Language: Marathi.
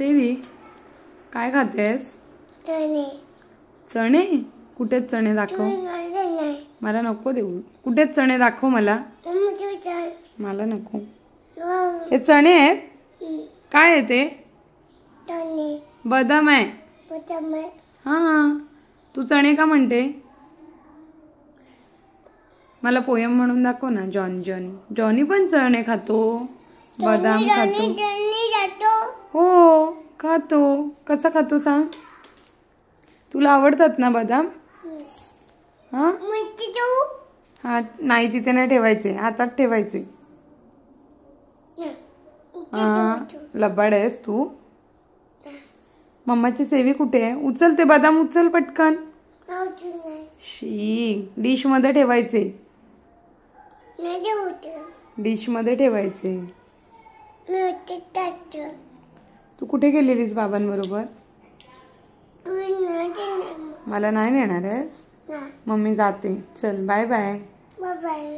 सेवी काय खातेस? चणे. चणे? कुठे चणे दाखव. मला नको देऊ. कुठे चणे दाखव मला. मला नको. हे चणे आहेत? काय आहे ते? बदाम आहे. हा, तू चणे का म्हणते? मला पोयम म्हणून दाखव ना. Johnny Johnny. जॉनी पण चणे खातो, बदाम खातो. हो खातो. कसा खातो सांग? तुला आवडतात ना बदाम? हा हा, नाही तिथे नाही ठेवायचे, हातात ठेवायचे. हा, लबाड आहेस तू. मम्माची सेवी कुठे आहे? उचल ते बदाम, उचल पटकन. शी, डिश मध्ये ठेवायचे. डिश मध्ये ठेवायचे. तू कुठे गेलेलीस बाबांबरोबर? मला नाही नेणार आहेस? मम्मी जाते. चल बाय बाय. बाय.